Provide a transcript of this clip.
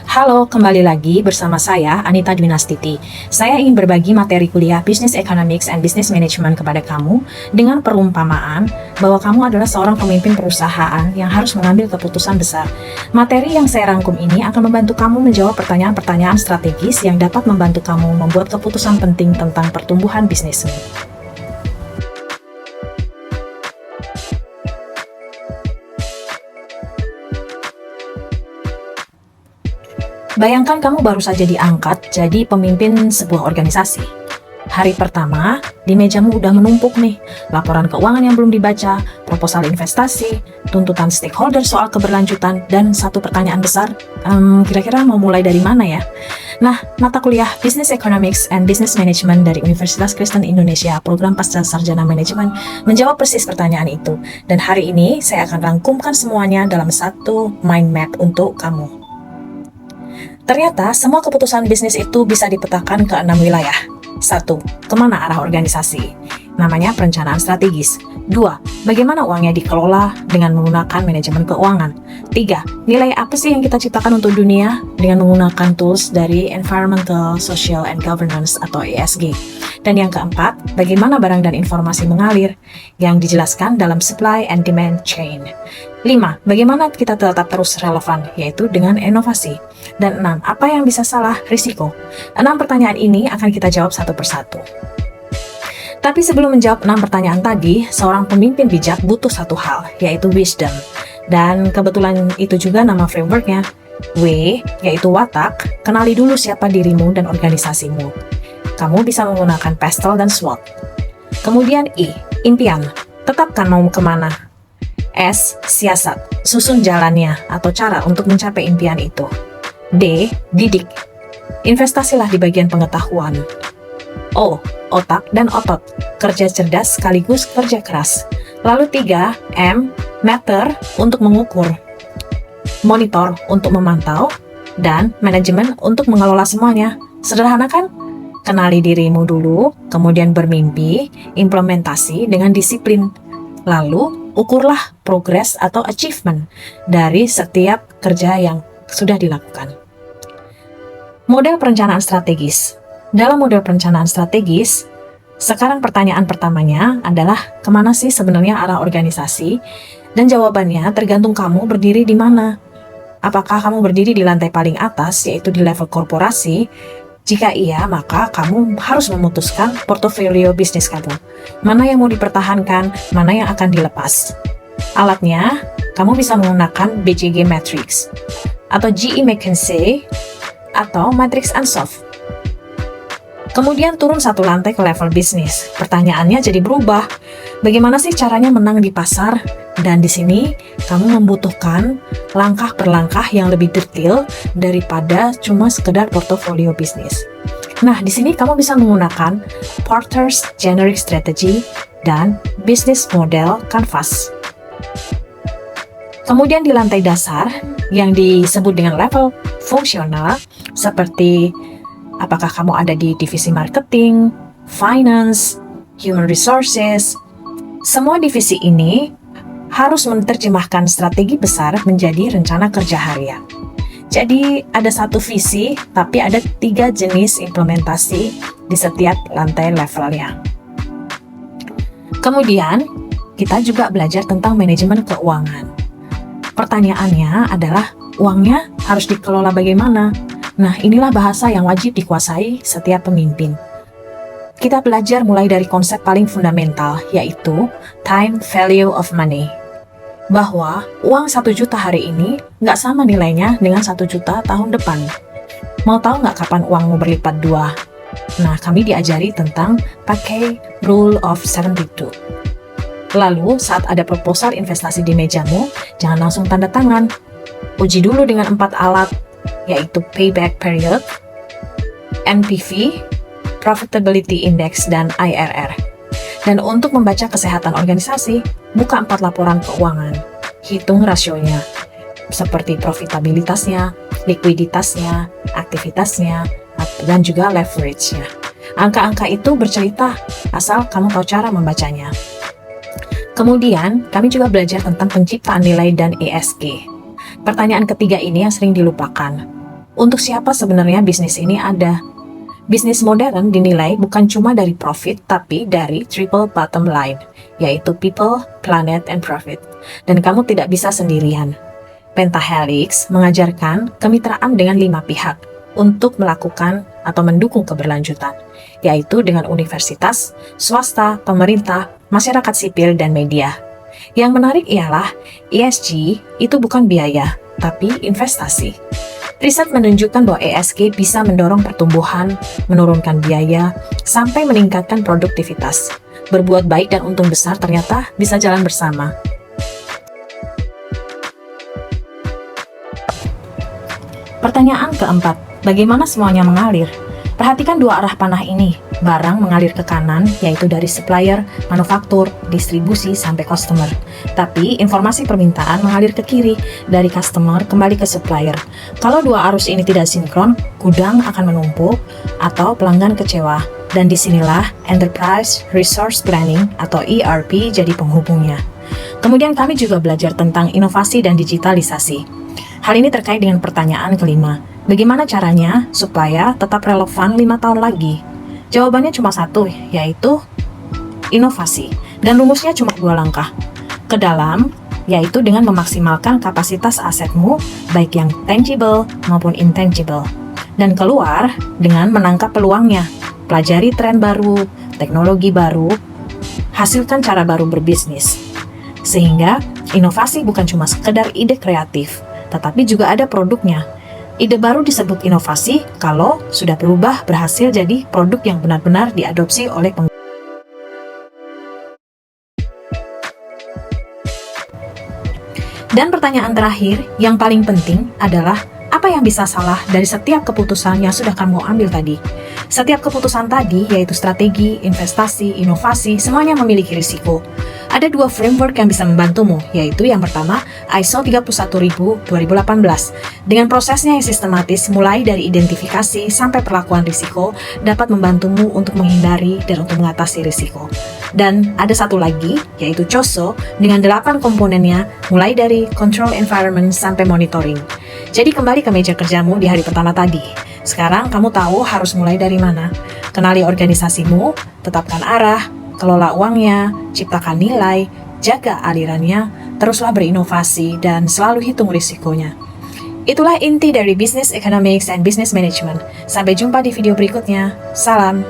Halo, kembali lagi bersama saya, Anita Dwinastiti. Saya ingin berbagi materi kuliah Business Economics and Business Management kepada kamu dengan perumpamaan bahwa kamu adalah seorang pemimpin perusahaan yang harus mengambil keputusan besar. Materi yang saya rangkum ini akan membantu kamu menjawab pertanyaan-pertanyaan strategis yang dapat membantu kamu membuat keputusan penting tentang pertumbuhan bisnismu. Bayangkan kamu baru saja diangkat jadi pemimpin sebuah organisasi. Hari pertama, di mejamu udah menumpuk nih, laporan keuangan yang belum dibaca, proposal investasi, tuntutan stakeholder soal keberlanjutan, dan satu pertanyaan besar, kira-kira mau mulai dari mana ya? Nah, mata kuliah Business Economics and Business Management dari Universitas Kristen Indonesia, program Pasca Sarjana Manajemen, menjawab persis pertanyaan itu. Dan hari ini, saya akan rangkumkan semuanya dalam satu mind map untuk kamu. Ternyata semua keputusan bisnis itu bisa dipetakan ke 6 wilayah. 1. Kemana arah organisasi? Namanya perencanaan strategis. 2. Bagaimana uangnya dikelola dengan menggunakan manajemen keuangan. 3. Nilai apa sih yang kita ciptakan untuk dunia dengan menggunakan tools dari Environmental, Social, and Governance atau ESG. Dan yang keempat, bagaimana barang dan informasi mengalir yang dijelaskan dalam supply and demand chain. 5. Bagaimana kita tetap terus relevan, yaitu dengan inovasi. Dan 6. Apa yang bisa salah? Risiko. 6 pertanyaan ini akan kita jawab satu persatu. Tapi sebelum menjawab 6 pertanyaan tadi, seorang pemimpin bijak butuh satu hal, yaitu wisdom. Dan kebetulan itu juga nama frameworknya. W, yaitu watak, kenali dulu siapa dirimu dan organisasimu. Kamu bisa menggunakan pestle dan SWOT. Kemudian I, impian, tetapkan mau kemana. S, siasat, susun jalannya atau cara untuk mencapai impian itu. D, didik, investasilah di bagian pengetahuan. O, otak dan otot, kerja cerdas sekaligus kerja keras. Lalu 3, M, meter untuk mengukur, monitor untuk memantau, dan manajemen untuk mengelola semuanya. Sederhana kan? Kenali dirimu dulu, kemudian bermimpi, implementasi dengan disiplin. Lalu, ukurlah progres atau achievement dari setiap kerja yang sudah dilakukan. Model perencanaan strategis. Dalam model perencanaan strategis, sekarang pertanyaan pertamanya adalah kemana sih sebenarnya arah organisasi? Dan jawabannya tergantung kamu berdiri di mana. Apakah kamu berdiri di lantai paling atas, yaitu di level korporasi? Jika iya, maka kamu harus memutuskan portofolio bisnis kamu. Mana yang mau dipertahankan, mana yang akan dilepas. Alatnya, kamu bisa menggunakan BCG Matrix, atau GE McKinsey, atau Matrix Ansoff. Kemudian turun satu lantai ke level bisnis. Pertanyaannya jadi berubah. Bagaimana sih caranya menang di pasar? Dan di sini kamu membutuhkan langkah per langkah yang lebih detail daripada cuma sekedar portofolio bisnis. Nah, di sini kamu bisa menggunakan Porter's Generic Strategy dan Business Model Canvas. Kemudian di lantai dasar yang disebut dengan level fungsional, seperti apakah kamu ada di divisi marketing, finance, human resources. Semua divisi ini harus menerjemahkan strategi besar menjadi rencana kerja harian. Jadi ada satu visi, tapi ada 3 jenis implementasi di setiap lantai levelnya. Kemudian, kita juga belajar tentang manajemen keuangan. Pertanyaannya adalah, uangnya harus dikelola bagaimana? Nah, inilah bahasa yang wajib dikuasai setiap pemimpin. Kita belajar mulai dari konsep paling fundamental, yaitu time value of money. Bahwa uang 1 juta hari ini nggak sama nilainya dengan 1 juta tahun depan. Mau tahu nggak kapan uangmu berlipat 2? Nah, kami diajari tentang pakai Rule of 72. Lalu, saat ada proposal investasi di mejamu, jangan langsung tanda tangan. Uji dulu dengan 4 alat, yaitu Payback Period, NPV, Profitability Index, dan IRR. Dan untuk membaca kesehatan organisasi, buka 4 laporan keuangan. Hitung rasionya, seperti profitabilitasnya, likuiditasnya, aktivitasnya, dan juga leverage-nya. Angka-angka itu bercerita, asal kamu tahu cara membacanya. Kemudian, kami juga belajar tentang penciptaan nilai dan ESG. Pertanyaan ketiga ini yang sering dilupakan. Untuk siapa sebenarnya bisnis ini ada? Bisnis modern dinilai bukan cuma dari profit, tapi dari triple bottom line, yaitu people, planet, and profit. Dan kamu tidak bisa sendirian. Pentahelix mengajarkan kemitraan dengan 5 pihak untuk melakukan atau mendukung keberlanjutan, yaitu dengan universitas, swasta, pemerintah, masyarakat sipil, dan media. Yang menarik ialah ESG itu bukan biaya, tapi investasi. Riset menunjukkan bahwa ESG bisa mendorong pertumbuhan, menurunkan biaya, sampai meningkatkan produktivitas. Berbuat baik dan untung besar ternyata bisa jalan bersama. Pertanyaan keempat, bagaimana semuanya mengalir? Perhatikan dua arah panah ini. Barang mengalir ke kanan, yaitu dari supplier, manufaktur, distribusi, sampai customer. Tapi informasi permintaan mengalir ke kiri, dari customer kembali ke supplier. Kalau dua arus ini tidak sinkron, gudang akan menumpuk atau pelanggan kecewa. Dan disinilah Enterprise Resource Planning atau ERP jadi penghubungnya. Kemudian kami juga belajar tentang inovasi dan digitalisasi. Hal ini terkait dengan pertanyaan kelima. Bagaimana caranya supaya tetap relevan 5 tahun lagi? Jawabannya cuma satu, yaitu inovasi. Dan rumusnya cuma 2 langkah. Ke dalam, yaitu dengan memaksimalkan kapasitas asetmu, baik yang tangible maupun intangible. Dan keluar dengan menangkap peluangnya. Pelajari tren baru, teknologi baru, hasilkan cara baru berbisnis. Sehingga inovasi bukan cuma sekedar ide kreatif, tetapi juga ada produknya. Ide baru disebut inovasi kalau sudah berubah berhasil jadi produk yang benar-benar diadopsi oleh pengguna. Dan pertanyaan terakhir yang paling penting adalah apa yang bisa salah dari setiap keputusan yang sudah kamu ambil tadi? Setiap keputusan tadi, yaitu strategi, investasi, inovasi, semuanya memiliki risiko. Ada 2 framework yang bisa membantumu, yaitu yang pertama, ISO 31000 2018. Dengan prosesnya yang sistematis, mulai dari identifikasi sampai perlakuan risiko, dapat membantumu untuk menghindari dan untuk mengatasi risiko. Dan ada satu lagi, yaitu COSO, dengan 8 komponennya, mulai dari control environment sampai monitoring. Jadi kembali ke meja kerjamu di hari pertama tadi. Sekarang kamu tahu harus mulai dari mana. Kenali organisasimu, tetapkan arah, kelola uangnya, ciptakan nilai, jaga alirannya, teruslah berinovasi, dan selalu hitung risikonya. Itulah inti dari Business Economics and Business Management. Sampai jumpa di video berikutnya. Salam.